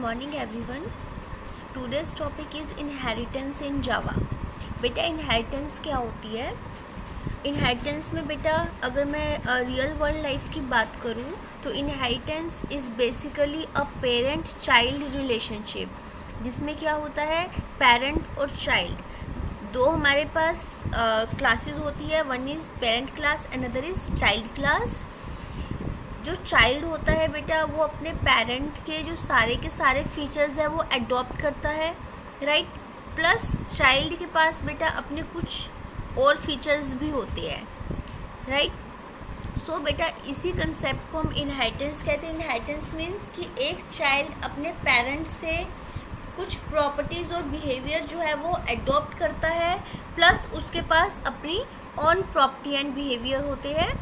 morning everyone. Today's topic is inheritance in Java. बेटा inheritance क्या होती है? Inheritance में बेटा अगर मैं रियल वर्ल्ड लाइफ की बात करूँ तो inheritance is basically a parent child relationship, जिसमें क्या होता है पेरेंट और चाइल्ड दो हमारे पास क्लासेस होती है. One is parent class, another is child class. जो चाइल्ड होता है बेटा वो अपने पेरेंट के जो सारे के सारे फीचर्स है वो अडॉप्ट करता है, राइट. प्लस चाइल्ड के पास बेटा अपने कुछ और फीचर्स भी होते हैं, राइट. सो बेटा इसी कंसेप्ट को हम इनहेरिटेंस कहते हैं. इनहेरिटेंस मीन्स कि एक चाइल्ड अपने पेरेंट्स से कुछ प्रॉपर्टीज़ और बिहेवियर जो है वो अडॉप्ट करता है, प्लस उसके पास अपनी ऑन प्रॉपर्टी एंड बिहेवियर होते हैं.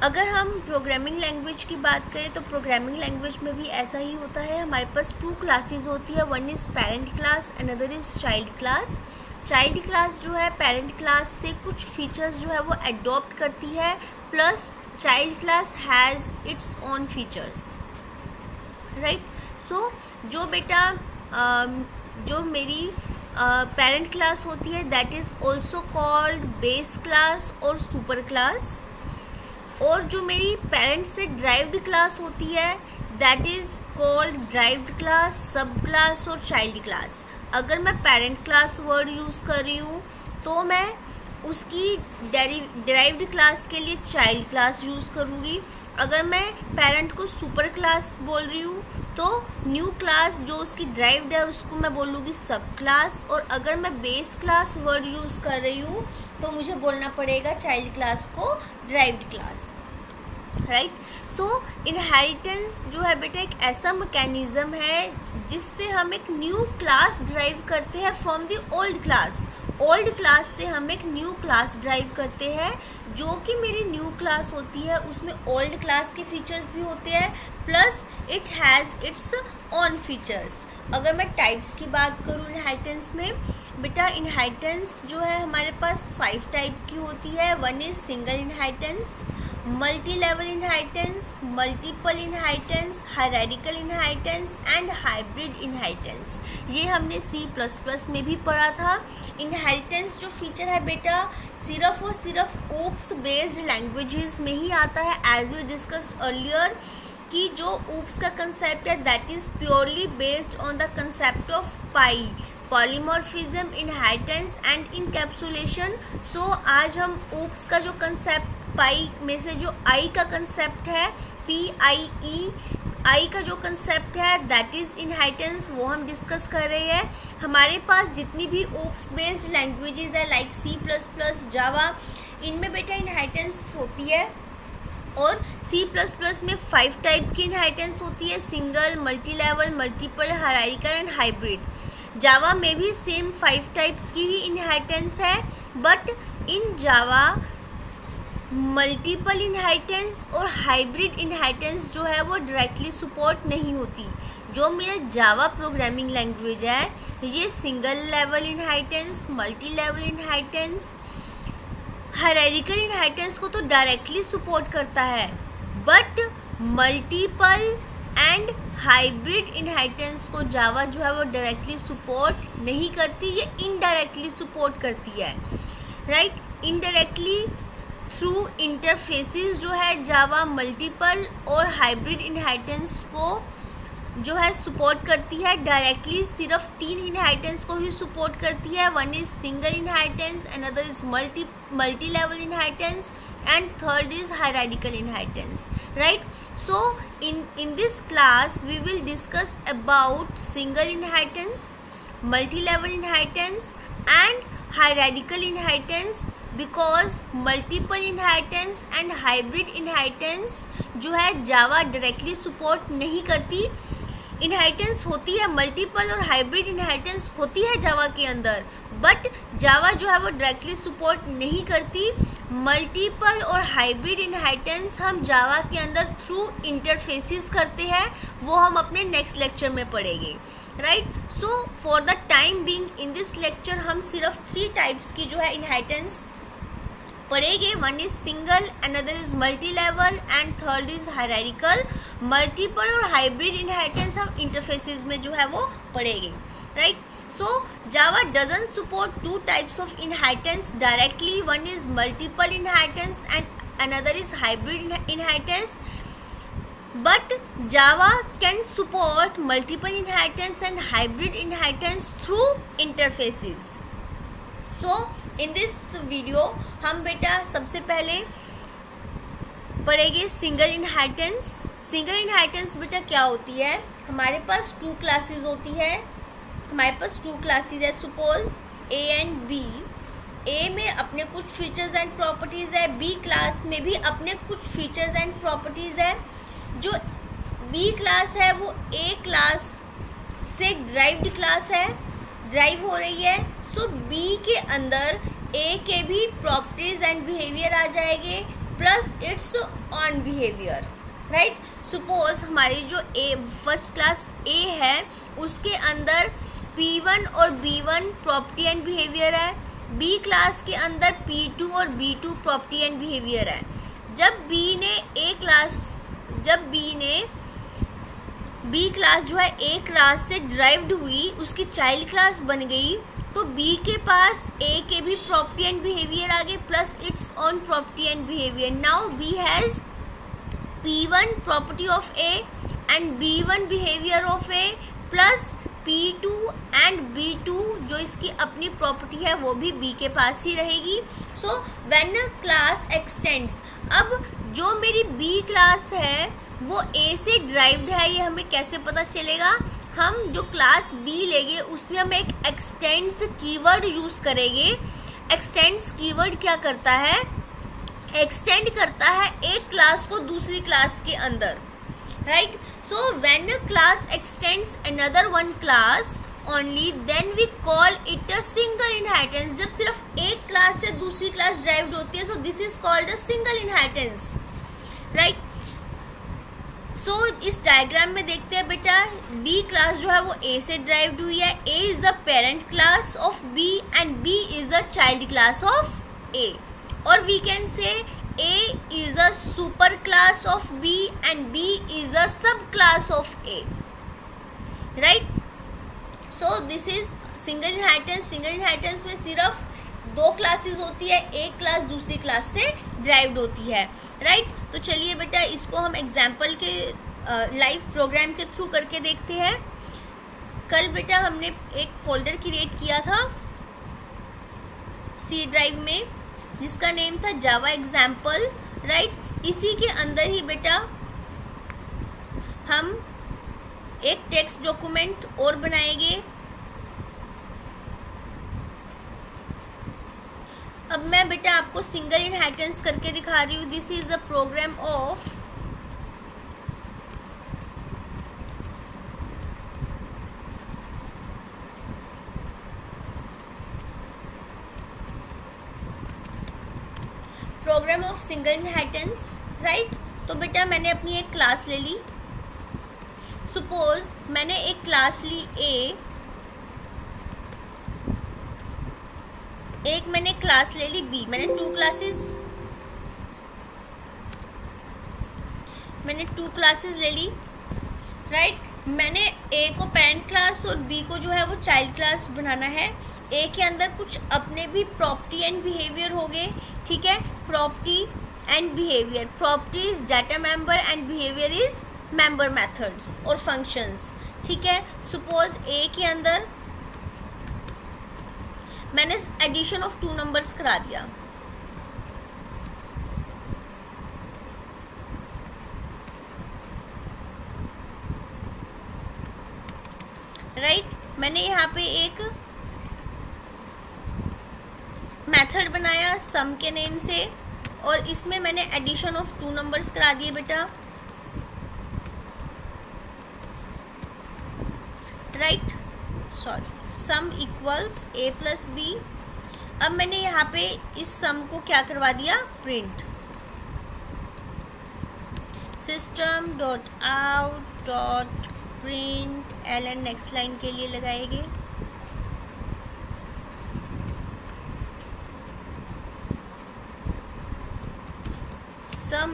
अगर हम प्रोग्रामिंग लैंग्वेज की बात करें तो प्रोग्रामिंग लैंग्वेज में भी ऐसा ही होता है. हमारे पास टू क्लासेस होती है. One is parent class, another is child class. Child class जो है पेरेंट क्लास से कुछ फीचर्स जो है वो अडॉप्ट करती है, plus child class has its own features, right. So जो बेटा जो मेरी पेरेंट क्लास होती है that is also called base class और सुपर क्लास. और जो मेरी पेरेंट्स से ड्राइव्ड क्लास होती है that is called derived class, sub class और चाइल्ड क्लास. अगर मैं पेरेंट क्लास वर्ड यूज़ कर रही हूँ तो मैं उसकी ड्राइव्ड क्लास के लिए चाइल्ड क्लास यूज़ करूँगी. अगर मैं पेरेंट को सुपर क्लास बोल रही हूँ तो न्यू क्लास जो उसकी ड्राइव्ड है उसको मैं बोलूँगी सब क्लास. और अगर मैं बेस क्लास वर्ड यूज़ कर रही हूँ तो मुझे बोलना पड़ेगा चाइल्ड क्लास को ड्राइव्ड क्लास, राइट. सो इनहेरिटेंस जो है बेटा एक ऐसा मैकेनिज़्म है जिससे हम एक न्यू क्लास ड्राइव करते हैं from the old class. Old class से हम एक न्यू क्लास ड्राइव करते हैं. जो कि मेरी न्यू क्लास होती है उसमें ओल्ड क्लास के फीचर्स भी होते हैं, plus it has its on features. अगर मैं टाइप्स की बात करूँ इनहेरिटेंस में बेटा इनहेरिटेंस जो है हमारे पास 5 टाइप की होती है. One is single inheritance, multi level inheritance, multiple inheritance, hierarchical inheritance and hybrid inheritance. ये हमने C++ में भी पढ़ा था. इनहेरिटेंस जो फीचर है बेटा सिर्फ और सिर्फ ओप्स बेस्ड लैंग्वेजेस में ही आता है. एज वी डिस्कस्ड अर्लियर कि जो ओप्स का कंसेप्ट है that is purely based on the concept of pie, polymorphism, inheritance and encapsulation. So आज हम ओप्स का जो कंसेप्ट पाई में से जो आई का कंसेप्ट है PIE, आई का जो कंसेप्ट है दैट इज़ इनहेरिटेंस, वो हम डिस्कस कर रहे हैं. हमारे पास जितनी भी ओप्स बेस्ड लैंग्वेजेस है लाइक C++, जावा, इनमें बेटा इनहेरिटेंस होती है. और C++ में 5 टाइप की इनहेरिटेंस होती है, single, multi level, multiple, hierarchical and hybrid. Java में भी सेम 5 टाइप्स की ही इनहेरिटेंस है, but in Java multiple inheritance और हाइब्रिड इनहेरिटेंस जो है वो डायरेक्टली सपोर्ट नहीं होती. जो मेरा जावा प्रोग्रामिंग लैंग्वेज है ये single level inheritance, multi level inheritance, hierarchical inheritance को तो डायरेक्टली सपोर्ट करता है, but multiple and hybrid inheritance को जावा जो है वो डायरेक्टली सपोर्ट नहीं करती, ये इनडायरेक्टली सपोर्ट करती है, राइट. इनडायरेक्टली थ्रू इंटरफेसेस जो है जावा मल्टीपल और हाइब्रिड इनहेरिटेंस को जो है सपोर्ट करती है. डायरेक्टली सिर्फ 3 इनहेरिटेंस को ही सपोर्ट करती है. One is single inheritance, another is multi level inheritance and third is hierarchical inheritance, right. So in this class we will discuss about single inheritance, multi level inheritance and hierarchical inheritance, because multiple inheritance and hybrid inheritance जो है जावा directly support नहीं करती. Inheritance होती है multiple और hybrid inheritance होती है जावा के अंदर, बट जावा जो है वो डायरेक्टली सपोर्ट नहीं करती. मल्टीपल और हाइब्रिड इनहेरिटेंस हम जावा के अंदर थ्रू इंटरफेसेस करते हैं, वो हम अपने नेक्स्ट लेक्चर में पढ़ेंगे, right. So for the time being in this lecture हम सिर्फ 3 टाइप्स की जो है इनहेरिटेंस पढ़ेंगे। One is single, another is multi level and third is hierarchical. Multiple और हाइब्रिड इनहेरिटेंस हम इंटरफेसेस में जो है वो पढ़ेंगे, right. So Java doesn't support two types of inheritance directly. One is multiple inheritance and another is hybrid inheritance. But Java can support multiple inheritance and hybrid inheritance through interfaces. So in this video हम बेटा सबसे पहले पढ़ेंगे single inheritance. Single inheritance बेटा क्या होती है? हमारे पास टू क्लासेस होती है। हमारे पास टू क्लासेस है, सपोज ए एंड बी। ए में अपने कुछ फीचर्स एंड प्रॉपर्टीज़ है, बी क्लास में भी अपने कुछ फीचर्स एंड प्रॉपर्टीज़ है। जो बी क्लास है वो ए क्लास से ड्राइव्ड क्लास है, ड्राइव हो रही है। सो बी के अंदर ए के भी प्रॉपर्टीज़ एंड बिहेवियर आ जाएंगे plus it's on behaviour, right. Suppose हमारी जो ए फर्स्ट क्लास ए है उसके अंदर P1 और B1 प्रॉपर्टी एंड बिहेवियर है, B क्लास के अंदर P2 और B2 प्रॉपर्टी एंड बिहेवियर है। जब B क्लास जो है A क्लास से ड्राइव्ड हुई, उसकी चाइल्ड क्लास बन गई, तो B के पास A के भी प्रॉपर्टी एंड बिहेवियर आ गए plus it's on property and behaviour. Now B has P1 property of A and B1 behaviour of A plus P2 and B2 जो इसकी अपनी प्रॉपर्टी है वो भी B के पास ही रहेगी। सो व्हेन क्लास एक्सटेंड्स, अब जो मेरी B क्लास है वो A से ड्राइव्ड है, ये हमें कैसे पता चलेगा? हम जो क्लास B लेंगे उसमें हम एक एक्सटेंड्स कीवर्ड यूज़ करेंगे। एक्सटेंड्स कीवर्ड क्या करता है? एक्सटेंड करता है एक क्लास को दूसरी क्लास के अंदर, right. So when a class extends another one class only, then we call it a single inheritance. जब सिर्फ एक क्लास से दूसरी क्लास ड्राइव्ड होती है, so this is called a single inheritance, right? So इस डायग्राम में देखते हैं बेटा, B क्लास जो है वो A से ड्राइव्ड हुई है। A is a parent class of B and B is a child class of A. और we can say A is a super class of B and B is a subclass of A, right? So this is single inheritance. Single inheritance में सिर्फ दो classes होती है, एक class दूसरी class से derived होती है, राइट। तो चलिए बेटा इसको हम एग्जाम्पल के लाइव प्रोग्राम के थ्रू करके देखते हैं। कल बेटा हमने एक फोल्डर क्रिएट किया था सी ड्राइव में जिसका नेम था जावा एग्जाम्पल, राइट। इसी के अंदर ही बेटा हम एक टेक्स्ट डॉक्यूमेंट और बनाएंगे। अब मैं बेटा आपको सिंगल इनहेरिटेंस करके दिखा रही हूँ। This is a program of single inheritance, right. तो बेटा मैंने अपनी एक क्लास ले ली। सपोज मैंने एक क्लास ली A, एक मैंने क्लास ले ली B। मैंने टू क्लासेस ले ली, राइट। मैंने A को पेरेंट क्लास और B को जो है वो चाइल्ड क्लास बनाना है। A के अंदर कुछ अपने भी प्रॉपर्टी एंड बिहेवियर हो गए, ठीक है। Property and behaviour, property is data member and behaviour is member methods और फंक्शंस, ठीक है। सपोज A के अंदर मैंने एडिशन ऑफ टू नंबर्स करा दिया, राइट। मैंने यहाँ पे एक मेथड बनाया सम के नेम से और इसमें मैंने एडिशन ऑफ टू नंबर्स करा दिए बेटा, right. Sorry, some equals A plus B। अब मैंने यहाँ पे इस सम को क्या करवा दिया? Print. System dot out dot print ln next line के लिए लगाएंगे।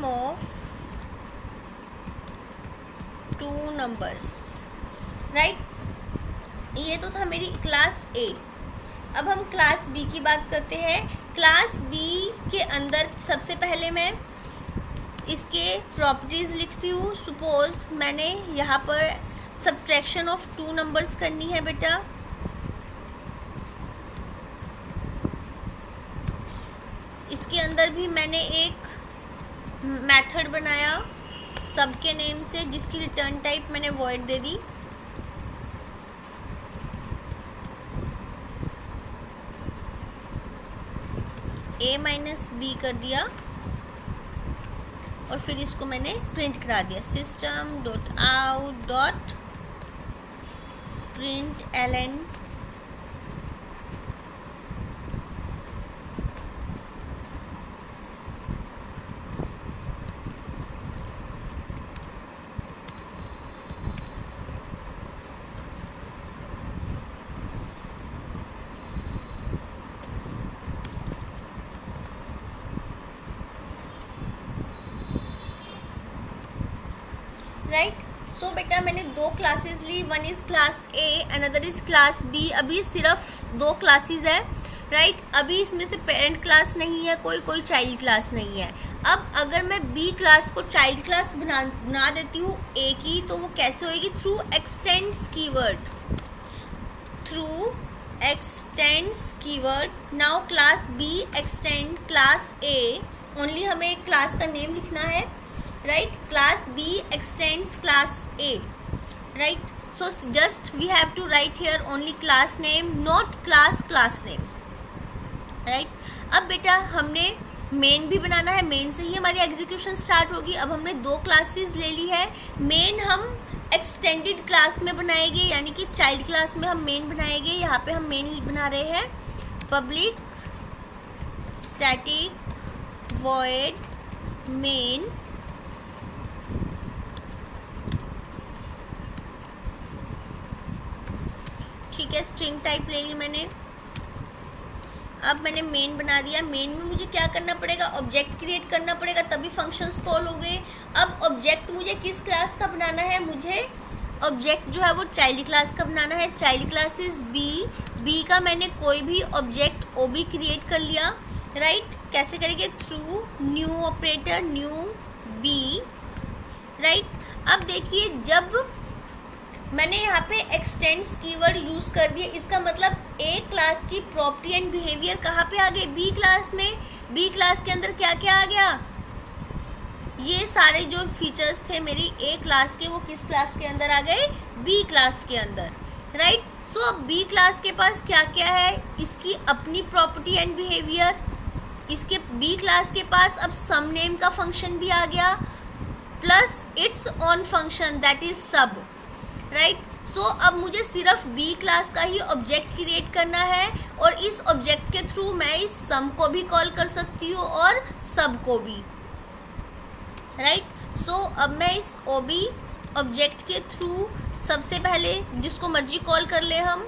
Name of two numbers, right. ये तो था मेरी क्लास ए। अब हम क्लास बी की बात करते हैं। क्लास बी के अंदर सबसे पहले मैं इसके प्रॉपर्टीज़ लिखती हूँ। सपोज मैंने यहाँ पर सब्ट्रैक्शन ऑफ टू नंबर्स करनी है बेटा। इसके अंदर भी मैंने एक मेथड बनाया सब के नेम से, जिसकी रिटर्न टाइप मैंने वॉइड दे दी। a माइनस बी कर दिया और फिर इसको मैंने प्रिंट करा दिया system dot out dot print ln right. So बेटा मैंने दो क्लासेस ली, one is class A another is class B. अभी सिर्फ दो क्लासेस है, राइट। अभी इसमें से पेरेंट क्लास नहीं है, कोई चाइल्ड क्लास नहीं है। अब अगर मैं बी क्लास को चाइल्ड क्लास बना देती हूँ ए की, तो वो कैसे होएगी? Through x tends keyword, through x tends keyword. Now class be extend class A, only हमें क्लास का नेम लिखना है, right? Class B extends class A, right? So just we have to write here only class name, not class name, right? अब बेटा हमने main भी बनाना है, main से ही हमारी एग्जीक्यूशन स्टार्ट होगी। अब हमने दो क्लासेस ले ली है। मेन हम एक्सटेंडेड क्लास में बनाएंगे, यानी कि चाइल्ड क्लास में हम मेन बनाएंगे। यहाँ पे हम मेन बना रहे हैं पब्लिक स्टैटिक वॉइड मेन, ठीक है। स्ट्रिंग टाइप ले ली मैंने। अब मैंने मेन बना दिया। मेन में मुझे क्या करना पड़ेगा? ऑब्जेक्ट क्रिएट करना पड़ेगा, तभी फंक्शंस कॉल हो गए। अब ऑब्जेक्ट मुझे किस क्लास का बनाना है? मुझे ऑब्जेक्ट जो है वो चाइल्ड क्लास का बनाना है। Child class is B. B का मैंने कोई भी ऑब्जेक्ट ओ बी क्रिएट कर लिया, राइट। कैसे करेंगे? Through new operator, new B, right. अब देखिए जब मैंने यहाँ पे एक्सटेंड्स कीवर्ड यूज़ कर दिए, इसका मतलब ए क्लास की प्रॉपर्टी एंड बिहेवियर कहाँ पे आ गए? बी क्लास में। बी क्लास के अंदर क्या क्या आ गया? ये सारे जो फीचर्स थे मेरी ए क्लास के, वो किस क्लास के अंदर आ गए? बी क्लास के अंदर, राइट। सो अब बी क्लास के पास क्या क्या है? इसकी अपनी प्रॉपर्टी एंड बिहेवियर। इसके बी क्लास के पास अब सम नेम का फंक्शन भी आ गया, plus its own function that is सब, राइट। सो अब मुझे सिर्फ बी क्लास का ही ऑब्जेक्ट क्रिएट करना है, और इस ऑब्जेक्ट के थ्रू मैं इस सम को भी कॉल कर सकती हूँ और सब को भी, राइट। सो अब मैं इस ओबी ऑब्जेक्ट के थ्रू सबसे पहले जिसको मर्जी कॉल कर ले हम,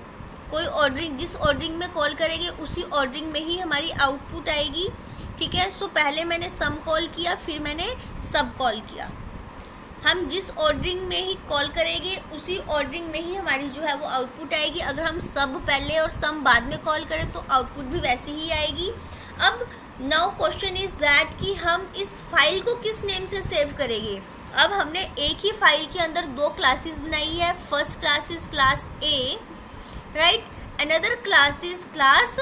कोई ऑर्डरिंग, जिस ऑर्डरिंग में कॉल करेंगे उसी ऑर्डरिंग में ही हमारी आउटपुट आएगी, ठीक है। सो पहले मैंने सम कॉल किया, फिर मैंने सब कॉल किया। हम जिस ऑर्डरिंग में ही कॉल करेंगे उसी ऑर्डरिंग में ही हमारी जो है वो आउटपुट आएगी। अगर हम सब पहले और सम बाद में कॉल करें तो आउटपुट भी वैसे ही आएगी। अब नाउ क्वेश्चन इज दैट कि हम इस फाइल को किस नेम से सेव करेंगे। अब हमने एक ही फाइल के अंदर दो क्लासेस बनाई है। First class is class A, right, another class is class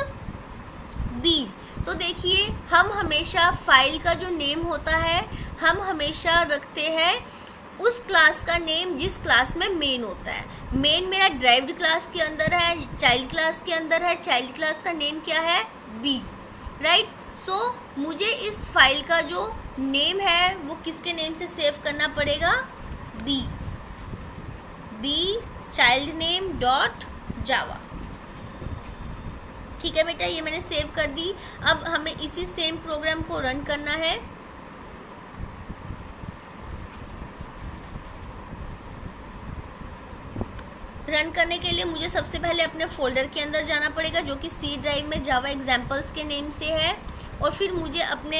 B. तो देखिए हम हमेशा फाइल का जो नेम होता है हम हमेशा रखते हैं उस क्लास का नेम जिस क्लास में मेन होता है। मेन मेरा ड्राइव्ड क्लास के अंदर है, चाइल्ड क्लास के अंदर है। चाइल्ड क्लास का नेम क्या है? B, right. सो मुझे इस फाइल का जो नेम है वो किसके नेम से सेव करना पड़ेगा? B, B child name dot Java, ठीक है बेटा। ये मैंने सेव कर दी। अब हमें इसी सेम प्रोग्राम को रन करना है। रन करने के लिए मुझे सबसे पहले अपने फोल्डर के अंदर जाना पड़ेगा जो कि सी ड्राइव में जावा एग्जाम्पल्स के नेम से है, और फिर मुझे अपने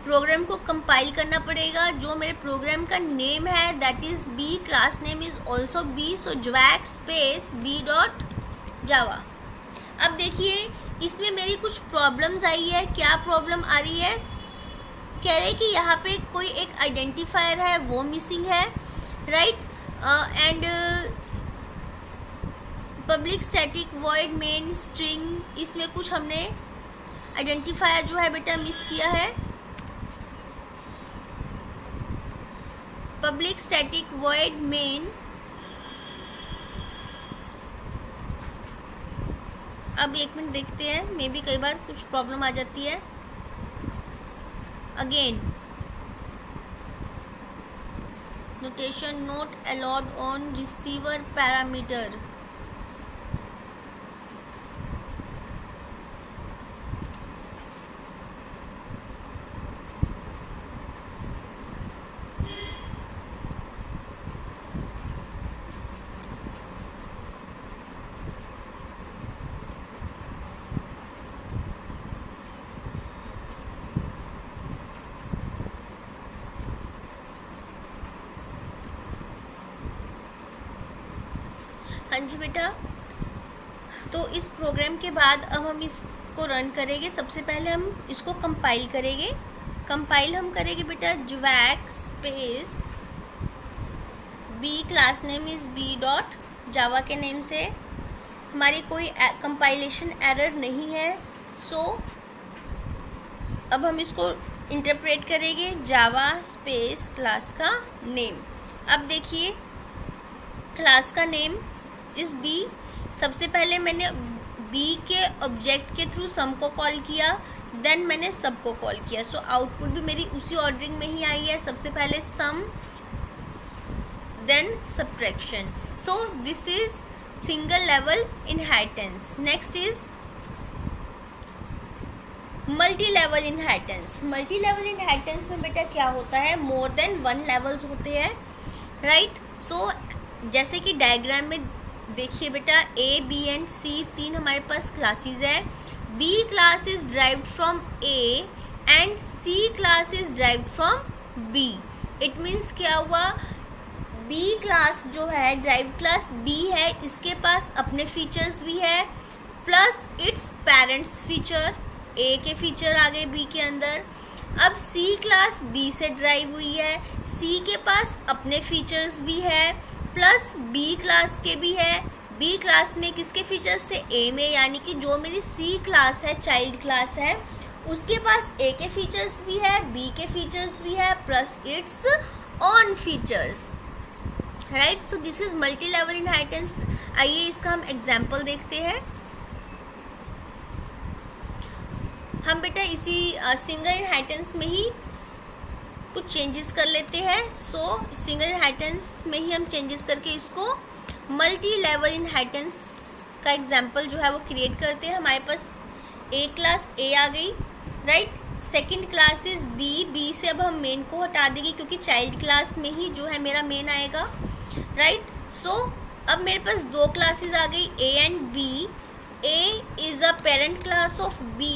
प्रोग्राम को कंपाइल करना पड़ेगा। जो मेरे प्रोग्राम का नेम है that is B, class name is also B, so javax space B dot Java. अब देखिए इसमें मेरी कुछ प्रॉब्लम्स आई है। क्या प्रॉब्लम आ रही है? कह रहे कि यहाँ पे कोई एक आइडेंटिफायर है वो मिसिंग है, right, and public static void main string, इसमें कुछ हमने आइडेंटिफायर जो है बेटा मिस किया है। पब्लिक स्टैटिक वॉइड मेन, अब एक मिनट देखते हैं, मे बी कई बार कुछ प्रॉब्लम आ जाती है। Again notation not allowed on receiver parameter, हाँ जी बेटा। तो इस प्रोग्राम के बाद अब हम इसको रन करेंगे। सबसे पहले हम इसको कंपाइल करेंगे। कंपाइल हम करेंगे बेटा javax space B, class name is B dot Java के नेम से। हमारी कोई कंपाइलेशन एरर नहीं है, सो अब हम इसको इंटरप्रेट करेंगे जावा स्पेस क्लास का नेम। अब देखिए क्लास का नेम इस बी, सबसे पहले मैंने बी के ऑब्जेक्ट के थ्रू सम को कॉल किया, देन मैंने सब को कॉल किया। सो आउटपुट भी मेरी उसी ऑर्डरिंग में ही आई है, सबसे पहले sum then subtraction. So this is single level inheritance. Next is multi level inheritance. Multi level inheritance में बेटा क्या होता है, मोर देन वन लेवल्स होते हैं, राइट। सो जैसे कि डायग्राम में देखिए बेटा ए, बी एंड सी तीन हमारे पास क्लासेस है। B class is derived from A and C class is derived from B. It means क्या हुआ, बी क्लास जो है ड्राइव्ड क्लास बी है, इसके पास अपने फीचर्स भी है प्लस इट्स पेरेंट्स फीचर, ए के फीचर आ गए बी के अंदर। अब सी क्लास बी से ड्राइव हुई है, सी के पास अपने फीचर्स भी है प्लस बी क्लास के भी है। बी क्लास में किसके फीचर्स थे, ए में, यानी कि जो मेरी सी क्लास है, चाइल्ड क्लास है, उसके पास ए के फीचर्स भी है, बी के फीचर्स भी है plus it's on features, right. So this is multi level inheritance. आइए इसका हम एग्जाम्पल देखते हैं। हम बेटा इसी सिंगल इनहेरिटेंस में ही कुछ चेंजेस कर लेते हैं। सो सिंगल इनहेरिटेंस में ही हम चेंजेस करके इसको मल्टी लेवल इनहेरिटेंस का एग्जांपल जो है वो क्रिएट करते हैं। हमारे पास ए क्लास ए आ गई, right. Second class is B, B से अब हम मेन को हटा देंगे क्योंकि चाइल्ड क्लास में ही जो है मेरा मेन आएगा, राइट। सो अब मेरे पास दो क्लासेस आ गई A and B. A is a parent class of B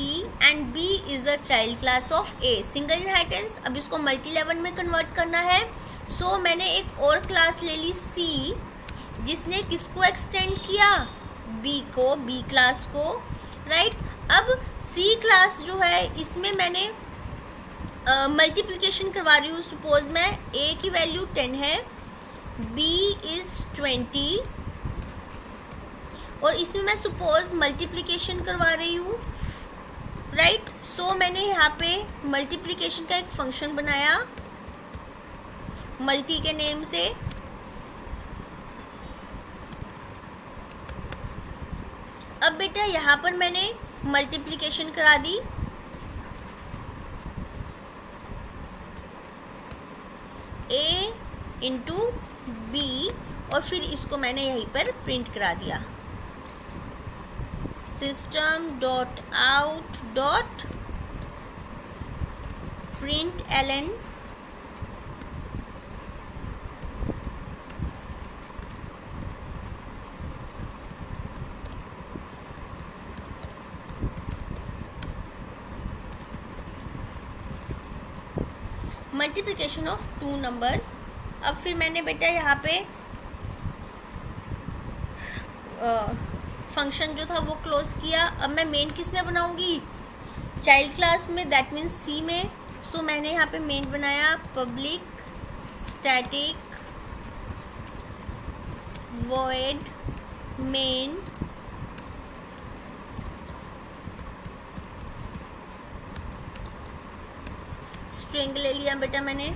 and B is a child class of A. Single inheritance. अब इसको मल्टी लेवल में कन्वर्ट करना है। सो मैंने एक और क्लास ले ली C, जिसने किसको एक्सटेंड किया, B को, B क्लास को, राइट। अब C क्लास जो है इसमें मैंने मल्टीप्लिकेशन करवा रही हूँ। सपोज मैं A की वैल्यू 10 है, B इज 20 और इसमें मैं सपोज मल्टीप्लिकेशन करवा रही हूँ, राइट। सो मैंने यहाँ पे मल्टीप्लिकेशन का एक फंक्शन बनाया मल्टी के नेम से। अब बेटा यहाँ पर मैंने मल्टीप्लिकेशन करा दी, A इंटू बी, और फिर इसको मैंने यहीं पर प्रिंट करा दिया, system dot out dot println multiplication of two numbers. अब फिर मैंने बेटा यहाँ पे फंक्शन जो था वो क्लोज किया। अब मैं मेन किस में बनाऊंगी, चाइल्ड क्लास में, दैट मीन्स सी में। सो मैंने यहाँ पे मेन बनाया public static void main string ले लिया बेटा मैंने,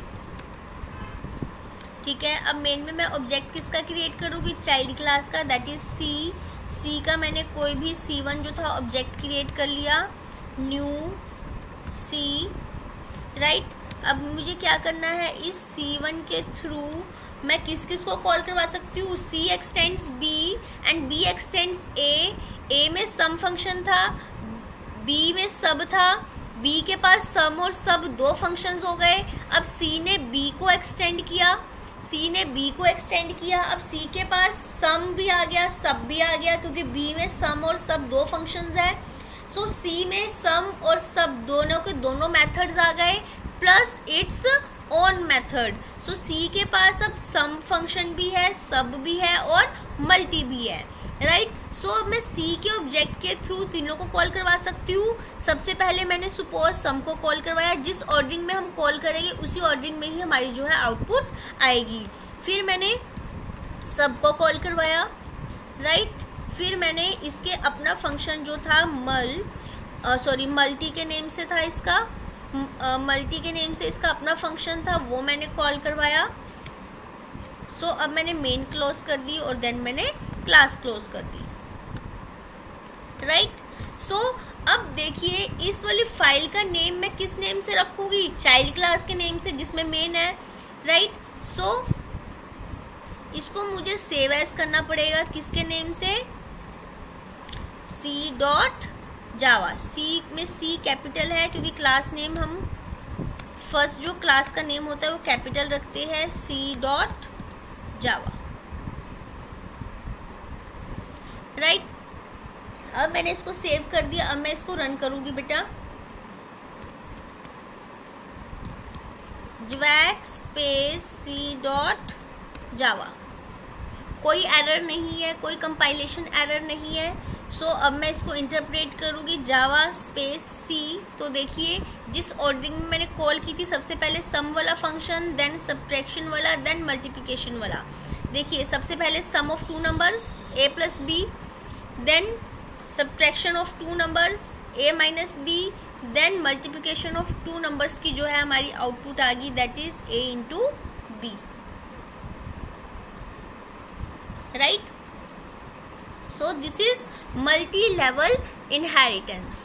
ठीक है। अब मेन में मैं ऑब्जेक्ट किसका क्रिएट करूँगी, चाइल्ड क्लास का, दैट इज सी। सी का मैंने कोई भी C1 जो था ऑब्जेक्ट क्रिएट कर लिया, न्यू सी, राइट। अब मुझे क्या करना है, इस C1 के थ्रू मैं किस किस को कॉल करवा सकती हूँ, C x tends B and B x tends A। A में सम फंक्शन था, B में सब था, B के पास सम और सब दो फंक्शंस हो गए। अब C ने B को एक्सटेंड किया, C ने B को एक्सटेंड किया। अब C के पास सम भी आ गया, सब भी आ गया, क्योंकि B में सम और सब दो फंक्शंस है। सो C में सम और सब दोनों के दोनों मेथड्स आ गए, plus it's on method. So C के पास अब सम फंक्शन भी है, सब भी है और मल्टी भी है, राइट। सो अब मैं C के ऑब्जेक्ट के थ्रू तीनों को कॉल करवा सकती हूँ। सबसे पहले मैंने सपोज सम को कॉल करवाया, जिस ऑर्डरिंग में हम कॉल करेंगे उसी ऑर्डरिंग में ही हमारी जो है आउटपुट आएगी। फिर मैंने सब को कॉल करवाया, राइट। फिर मैंने इसके अपना फंक्शन जो था मल्टी के नेम से था इसका, मल्टी के नेम से इसका अपना फंक्शन था, वो मैंने कॉल करवाया। सो अब मैंने मेन क्लोज कर दी और देन मैंने क्लास क्लोज कर दी, राइट। सो अब देखिए इस वाली फाइल का नेम मैं किस नेम से रखूँगी, चाइल्ड क्लास के नेम से जिसमें मेन है, राइट। सो इसको मुझे सेव एज करना पड़ेगा किसके नेम से, C.java। सी में C कैपिटल है क्योंकि क्लास नेम हम फर्स्ट जो क्लास का नेम होता है वो कैपिटल रखते हैं, C.java, राइट। अब मैंने इसको सेव कर दिया। अब मैं इसको रन करूंगी बेटा, jvac स्पेस C.java, कोई एरर नहीं है, कोई कंपाइलेशन एरर नहीं है। सो अब मैं इसको इंटरप्रेट करूँगी जावा स्पेस सी। तो देखिए जिस ऑर्डरिंग में मैंने कॉल की थी, सबसे पहले सम वाला फंक्शन, देन सब्ट्रैक्शन वाला, देन मल्टीप्लिकेशन वाला। देखिए सबसे पहले sum of two numbers a plus b, then subtraction of two numbers a minus B, then multiplication of two numbers की जो है हमारी आउटपुट आ गई, that is a into b, right. So this is multi-level inheritance.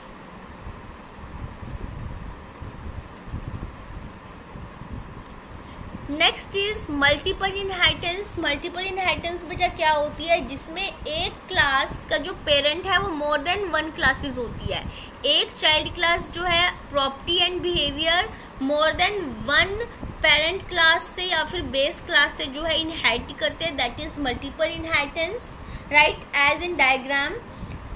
Next is multiple inheritance. Multiple inheritance बेटा क्या होती है, जिसमें एक क्लास का जो पेरेंट है वो मोर देन वन क्लासेस होती है। एक चाइल्ड क्लास जो है property and behaviour more than one parent class से या फिर बेस क्लास से जो है इनहेरिट करते हैं, that is multiple inheritance, right. As in diagram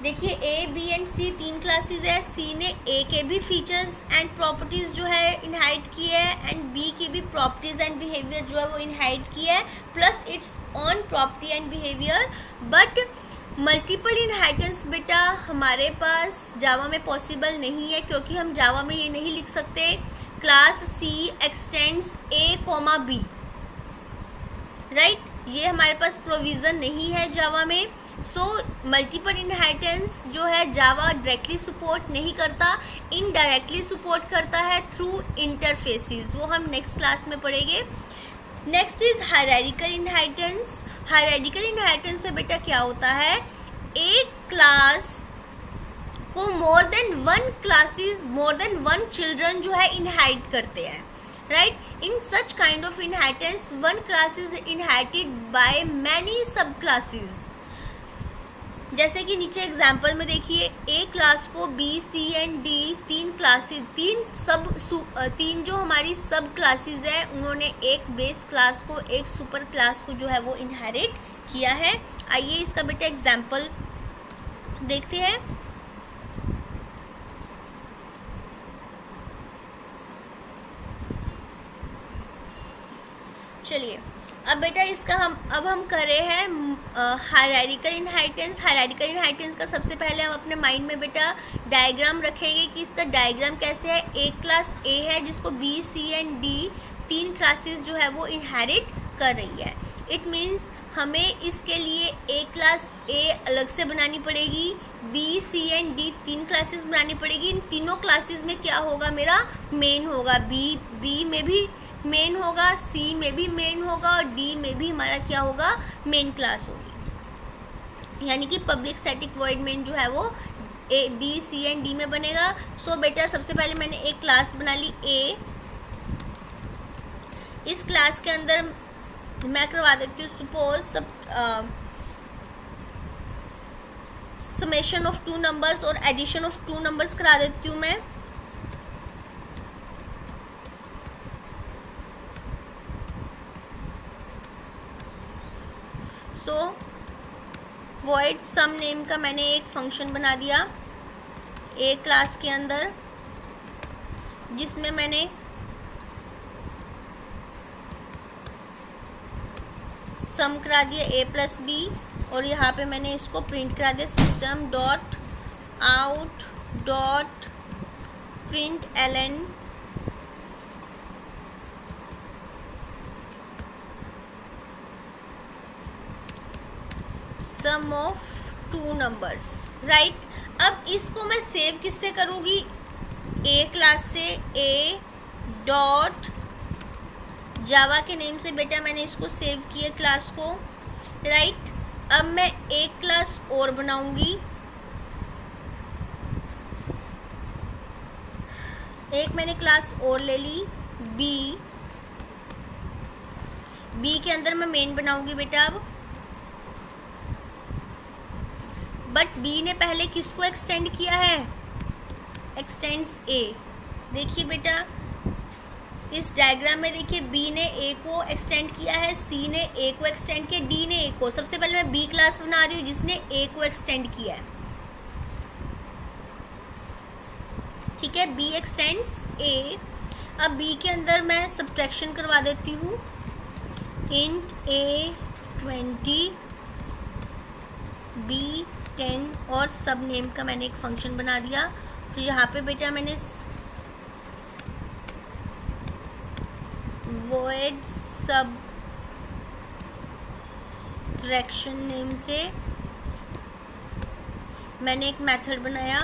देखिए ए बी एंड सी तीन क्लासेस है। सी ने ए के भी फीचर्स एंड प्रॉपर्टीज जो है इनहेरिट की है, एंड बी की भी प्रॉपर्टीज एंड बिहेवियर जो है वो इनहेरिट की है, plus it's on property and behaviour. But multiple inheritance बेटा हमारे पास जावा में पॉसिबल नहीं है, क्योंकि हम जावा में ये नहीं लिख सकते क्लास सी एक्सटेंड्स ए कोमा बी, राइट। ये हमारे पास प्रोविज़न नहीं है जावा में। सो मल्टीपल इनहेरिटेंस जो है जावा डायरेक्टली सपोर्ट नहीं करता, इनडायरेक्टली सपोर्ट करता है थ्रू इंटरफेसेस, वो हम नेक्स्ट क्लास में पढ़ेंगे। Next is hierarchical inheritance. Hierarchical inheritance में बेटा क्या होता है, एक क्लास को more than one classes, more than one children जो है इनहेरिट करते हैं, right. In such kind of inheritance, one class is inherited by many subclasses. जैसे कि नीचे एग्जाम्पल में देखिए ए क्लास को बी सी एंड डी तीन क्लासेस, तीन जो हमारी सब क्लासेस है, उन्होंने एक बेस क्लास को, एक सुपर क्लास को जो है वो इनहेरिट किया है। आइए इसका बेटा एग्जाम्पल देखते हैं। चलिए अब बेटा इसका हम कर रहे हैं हायरार्किकल इनहेरिटेंस। हायरार्किकल इनहेरिटेंस का सबसे पहले हम अपने माइंड में बेटा डायग्राम रखेंगे कि इसका डायग्राम कैसे है। ए क्लास ए है जिसको B C and D 3 classes जो है वो इनहेरिट कर रही है। इट मीन्स हमें इसके लिए ए क्लास ए अलग से बनानी पड़ेगी, B C and D 3 classes बनानी पड़ेगी। इन तीनों क्लासेस में क्या होगा, मेरा मेन होगा, बी में भी मेन होगा, सी में भी मेन होगा और डी में भी हमारा क्या होगा, मेन क्लास होगी। यानी कि पब्लिक स्टैटिक वॉइड मेन जो है वो A B C and D में बनेगा। सो बेटा सबसे पहले मैंने एक क्लास बना ली ए। इस क्लास के अंदर मैं करवा देती हूँ सपोज समेशन ऑफ 2 नंबर्स और एडिशन ऑफ 2 नंबर्स करा देती हूँ मैं। सो void सम नेम का मैंने एक फंक्शन बना दिया ए क्लास के अंदर, जिसमें मैंने सम करा दिया ए प्लस बी और यहाँ पे मैंने इसको प्रिंट करा दिया system dot out dot print ln sum of 2 numbers, right. अब इसको मैं सेव किससे करूँगी, ए क्लास से ए डॉट जावा के नेम से बेटा मैंने इसको सेव किया क्लास को, राइट। अब मैं एक क्लास और बनाऊंगी, एक मैंने क्लास और ले ली बी के अंदर मैं मेन बनाऊंगी बेटा। अब बट बी ने पहले किसको एक्सटेंड किया है, एक्सटेंड्स ए। देखिए बेटा इस डायग्राम में देखिए बी ने ए को एक्सटेंड किया है, सी ने ए को एक्सटेंड किया, डी ने ए को। सबसे पहले मैं बी क्लास बना रही हूँ जिसने ए को एक्सटेंड किया है, ठीक है, बी एक्सटेंड्स ए। अब बी के अंदर मैं सब्ट्रैक्शन करवा देती हूँ, इंट ए 20 बी 10 और सब नेम का मैंने एक फंक्शन बना दिया। तो यहाँ पे बेटा मैंने void subtraction नेम से मैंने एक मेथड बनाया।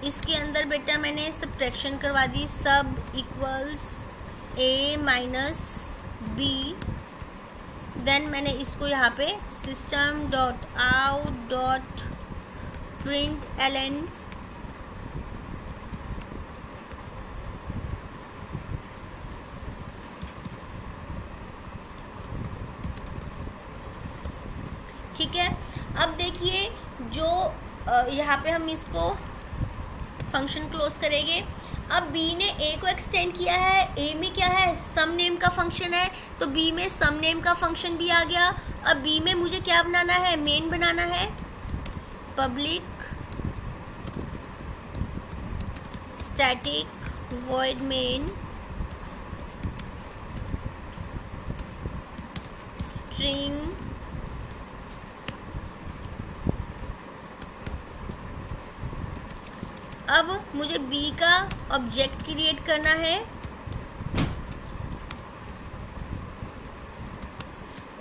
इसके अंदर बेटा मैंने सब्ट्रैक्शन करवा दी, sub equals a minus B. Then मैंने इसको यहाँ पे system dot out dot print ln ठीक है। अब देखिए जो यहाँ पे हम इसको फंक्शन क्लोज करेंगे। अब बी ने ए को एक्सटेंड किया है, ए में क्या है, सम नेम का फंक्शन है, तो बी में सम नेम का फंक्शन भी आ गया। अब बी में मुझे क्या बनाना है, मेन बनाना है, public static void main string अब मुझे बी का ऑब्जेक्ट क्रिएट करना है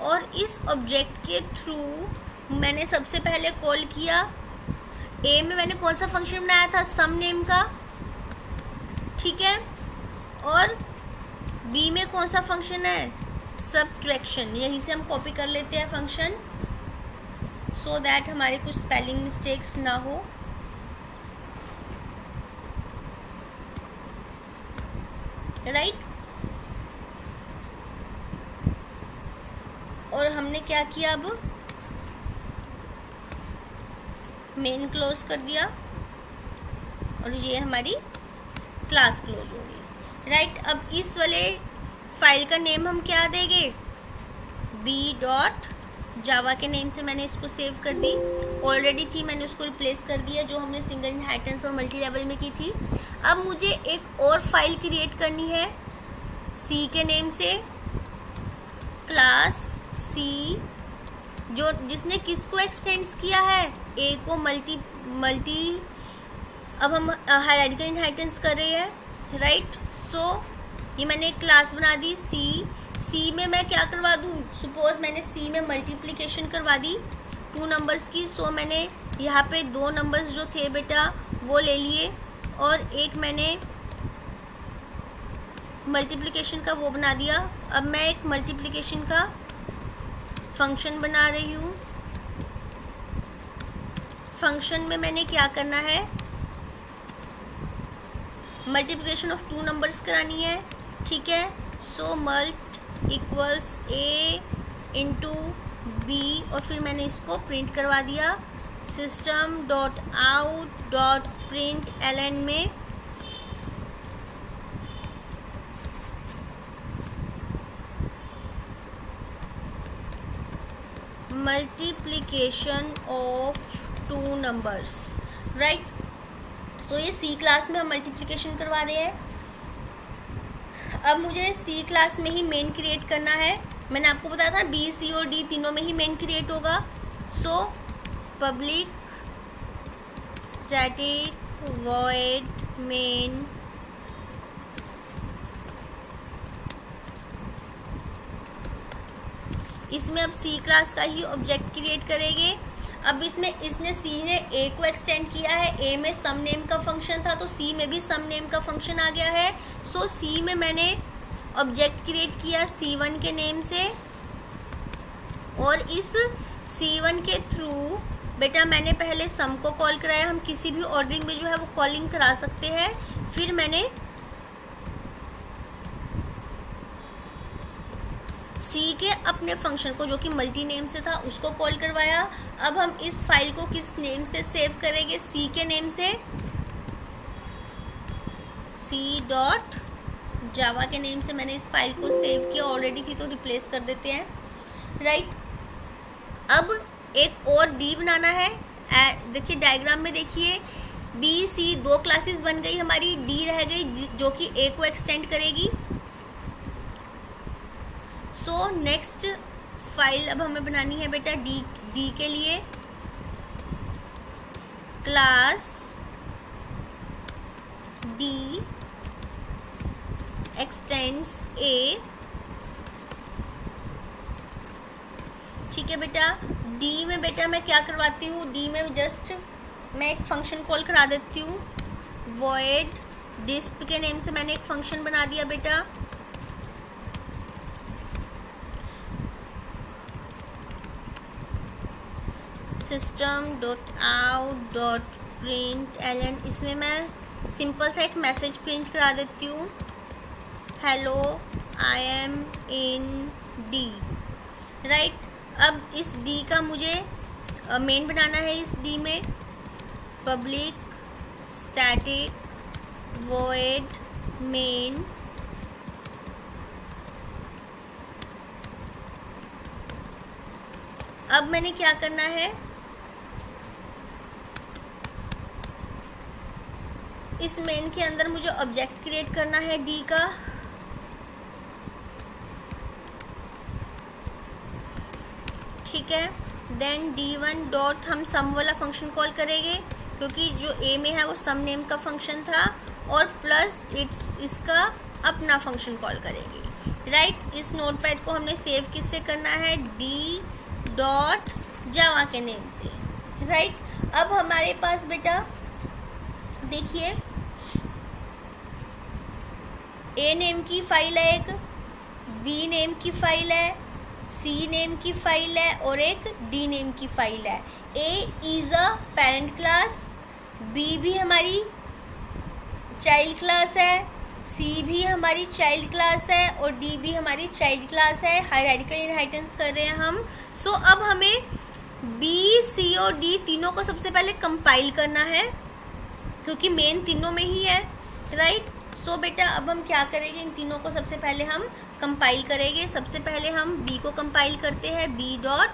और इस ऑब्जेक्ट के थ्रू मैंने सबसे पहले कॉल किया, ए में मैंने कौन सा फंक्शन बनाया था, सम नेम का, ठीक है, और बी में कौन सा फंक्शन है, सब्ट्रैक्शन। यहीं से हम कॉपी कर लेते हैं फंक्शन, सो दैट हमारे कुछ स्पेलिंग मिस्टेक्स ना हो। राइट और हमने क्या किया, अब मेन क्लोज कर दिया और ये हमारी क्लास क्लोज हो गई। राइट अब इस वाले फाइल का नेम हम क्या देंगे, बी डॉट जावा के नेम से मैंने इसको सेव कर दी, ऑलरेडी थी मैंने उसको रिप्लेस कर दिया जो हमने सिंगल इनहेरिटेंस और मल्टी लेवल में की थी। अब मुझे एक और फाइल क्रिएट करनी है सी के नेम से, क्लास सी जो जिसने किसको एक्सटेंड्स किया है, ए को मल्टी अब हम हायरार्किकल इनहेरिटेंस कर रहे हैं, राइट। सो ये मैंने एक क्लास बना दी सी में मैं क्या करवा दूँ, सपोज मैंने सी में मल्टीप्लिकेशन करवा दी 2 नंबर्स की। सो मैंने यहाँ पे 2 नंबर्स जो थे बेटा वो ले लिए और एक मैंने मल्टीप्लिकेशन का वो बना दिया। अब मैं एक मल्टीप्लिकेशन का फंक्शन बना रही हूँ। फंक्शन में मैंने क्या करना है, मल्टीप्लिकेशन ऑफ 2 नंबर्स करानी है, ठीक है। So mult equals A into B और फिर मैंने इसको प्रिंट करवा दिया system dot out dot print एलन में multiplication of 2 numbers, right. So ये सी क्लास में हम मल्टीप्लिकेशन करवा रहे हैं। अब मुझे सी क्लास में ही मेन क्रिएट करना है। मैंने आपको बताया था बी सी और डी तीनों में ही मेन क्रिएट होगा। So public static void main इसमें अब सी क्लास का ही ऑब्जेक्ट क्रिएट करेंगे। अब इसमें इसने सी ने ए को एक्सटेंड किया है, ए में सम नेम का फंक्शन था तो सी में भी सम नेम का फंक्शन आ गया है। सो सी में मैंने ऑब्जेक्ट क्रिएट किया C1 के नेम से और इस C1 के थ्रू बेटा मैंने पहले सम को कॉल कराया। हम किसी भी ऑर्डरिंग में जो है वो कॉलिंग करा सकते हैं। फिर मैंने सी के अपने फंक्शन को जो कि मल्टी नेम से था उसको कॉल करवाया। अब हम इस फाइल को किस नेम से सेव करेंगे, सी के नेम से, सी डॉट जावा के नेम से मैंने इस फाइल को सेव किया, ऑलरेडी थी तो रिप्लेस कर देते हैं, राइट। अब एक और डी बनाना है। देखिए डायग्राम में देखिए बी सी 2 क्लासेस बन गई हमारी, डी रह गई जो कि ए को एक्सटेंड करेगी। सो नेक्स्ट फाइल अब हमें बनानी है बेटा डी के लिए क्लास डी एक्सटेंड्स ए, ठीक है बेटा। डी में बेटा मैं क्या करवाती हूँ, डी में जस्ट मैं एक फंक्शन कॉल करा देती हूँ, वॉइड डिस्प के नेम से मैंने एक फंक्शन बना दिया बेटा। System dot out dot print एलन, इसमें मैं सिंपल सा एक मैसेज प्रिंट करा देती हूँ, hello I am in D, right. अब इस डी का मुझे मेन बनाना है। इस डी में पब्लिक स्टैटिक वॉइड मेन अब मैंने क्या करना है, इस मेन के अंदर मुझे ऑब्जेक्ट क्रिएट करना है डी का। ठीक है, देन D1 डॉट हम सम वाला फंक्शन कॉल करेंगे क्योंकि जो ए में है वो सम नेम का फंक्शन था, और प्लस इसका अपना फंक्शन कॉल करेंगे, राइट। इस नोटपैड को हमने सेव किससे करना है, डी डॉट जावा के नेम से, राइट। अब हमारे पास बेटा देखिए ए नेम की फाइल है, एक बी नेम की फाइल है, सी नेम की फाइल है और एक डी नेम की फाइल है। A is a parent class, B भी हमारी चाइल्ड क्लास है, सी भी हमारी चाइल्ड क्लास है और डी भी हमारी चाइल्ड क्लास है। हायरार्किकल इनहेरिटेंस कर रहे हैं हम। सो अब हमें बी सी और डी तीनों को सबसे पहले कंपाइल करना है क्योंकि मेन तीनों में ही है, राइट। सो बेटा अब हम क्या करेंगे, इन तीनों को सबसे पहले हम कंपाइल करेंगे। सबसे पहले हम बी को कंपाइल करते हैं, बी डॉट,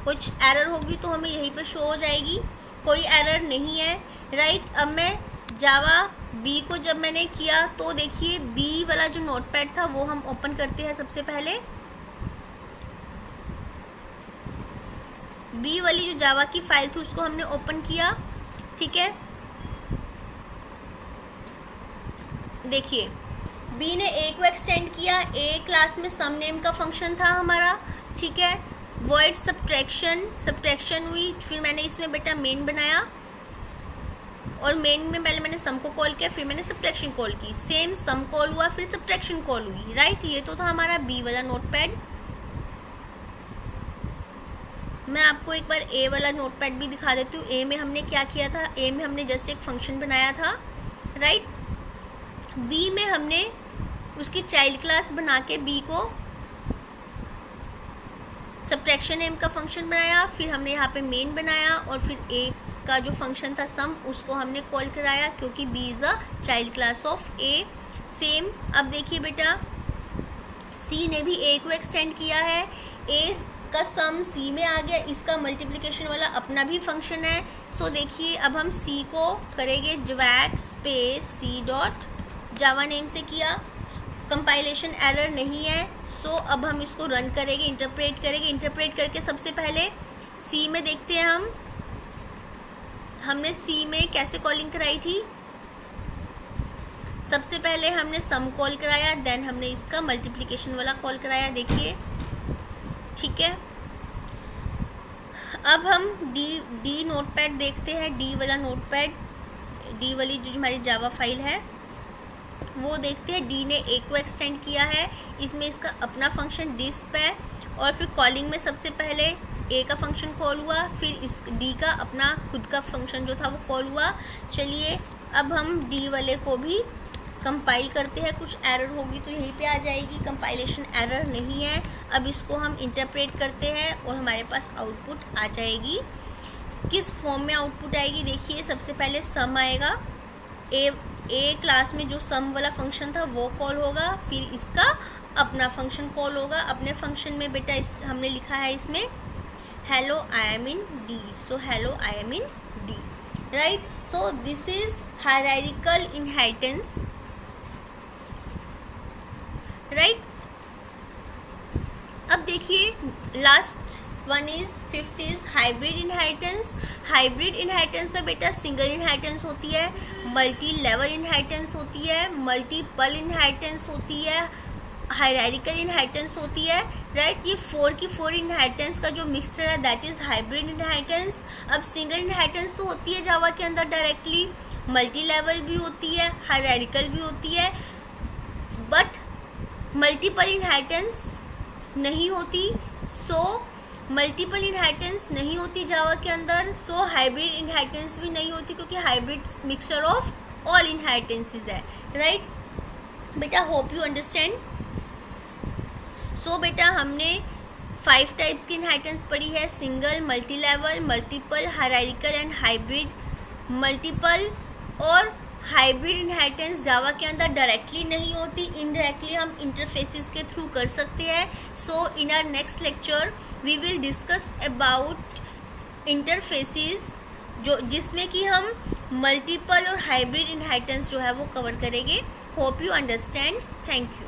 कुछ एरर होगी तो हमें यहीं पर शो हो जाएगी, कोई एरर नहीं है, राइट। अब मैं जावा बी को जब मैंने किया तो देखिए बी वाला जो नोटपैड था वो हम ओपन करते हैं। सबसे पहले बी वाली जो जावा की फाइल थी उसको हमने ओपन किया, ठीक है। देखिए बी ने ए को एक्सटेंड किया, ए क्लास में सम नेम का फंक्शन था हमारा, ठीक है। वॉइड सब्ट्रैक्शन हुई, फिर मैंने इसमें बेटा मेन बनाया और मेन में पहले मैंने सम को कॉल किया, फिर मैंने सब्ट्रैक्शन कॉल की, सेम सम कॉल हुआ फिर सब्ट्रैक्शन कॉल हुई, राइट। ये तो था हमारा बी वाला नोटपैड। मैं आपको एक बार ए वाला नोटपैड भी दिखा देती हूँ। ए में हमने क्या किया था, ए में हमने जस्ट एक फंक्शन बनाया था, राइट। बी में हमने उसकी चाइल्ड क्लास बना के बी को सब्ट्रैक्शन नेम का फंक्शन बनाया, फिर हमने यहाँ पे मेन बनाया और फिर ए का जो फंक्शन था सम उसको हमने कॉल कराया क्योंकि B is a child class of A. Same अब देखिए बेटा सी ने भी ए को एक्सटेंड किया है, ए का सम सी में आ गया, इसका मल्टीप्लिकेशन वाला अपना भी फंक्शन है। सो देखिए अब हम सी को करेंगे javac space C dot Java name से किया, कंपाइलेशन एरर नहीं है। सो अब हम इसको रन करेंगे, इंटरप्रेट करेंगे। इंटरप्रेट करके सबसे पहले सी में देखते हैं हमने सी में कैसे कॉलिंग कराई थी। सबसे पहले हमने सम कॉल कराया, देन हमने इसका मल्टीप्लिकेशन वाला कॉल कराया, देखिए, ठीक है। अब हम डी नोटपैड देखते हैं, डी वाला नोटपैड, डी वाली जो हमारी जावा फाइल है वो देखते हैं। डी ने ए को एक्सटेंड किया है, इसमें इसका अपना फंक्शन डिस्प है और फिर कॉलिंग में सबसे पहले ए का फंक्शन कॉल हुआ, फिर इस डी का अपना खुद का फंक्शन जो था वो कॉल हुआ। चलिए अब हम डी वाले को भी कंपाइल करते हैं। कुछ एरर होगी तो यहीं पे आ जाएगी, कंपाइलेशन एरर नहीं है। अब इसको हम इंटरप्रेट करते हैं और हमारे पास आउटपुट आ जाएगी। किस फॉर्म में आउटपुट आएगी देखिए, सबसे पहले सम आएगा, ए क्लास में जो सम वाला फंक्शन था वो कॉल होगा, फिर इसका अपना फंक्शन कॉल होगा। अपने फंक्शन में बेटा हमने लिखा है इसमें hello I am in D, so hello I am in D, right. So this is hierarchical inheritance, right. अब देखिए last one is fifth is hybrid inheritance. Hybrid inheritance में बेटा सिंगल इनहेरिटेंस होती है, मल्टी लेवल इनहेरिटेंस होती है, multiple inheritance होती है, हायरार्किकल इनहेरिटेंस होती है, राइट। ये 4 की 4 इनहेरिटेंस का जो मिक्सचर है दैट इज हाइब्रिड इनहेरिटेंस। अब सिंगल इनहेरिटेंस तो होती है जावा के अंदर डायरेक्टली, मल्टी लेवल भी होती है, हायरार्किकल भी होती है, बट मल्टीपल इनहेरिटेंस नहीं होती। सो मल्टीपल इनहेरिटेंस नहीं होती जावा के अंदर, सो हाइब्रिड इनहेरिटेंस भी नहीं होती क्योंकि hybrid mixture of all inheritances है, राइट बेटा। Hope you understand. सो बेटा हमने 5 टाइप्स की इनहेरिटेंस पढ़ी है, single, multi level, multiple, hierarchical and hybrid. Multiple और हाइब्रिड इनहेरिटेंस जावा के अंदर डायरेक्टली नहीं होती, इनडायरेक्टली हम इंटरफेसेस के थ्रू कर सकते हैं। So in our next lecture we will discuss about interfaces जो जिसमें कि हम मल्टीपल और हाइब्रिड इनहेरिटेंस जो है वो कवर करेंगे। Hope you understand. Thank you.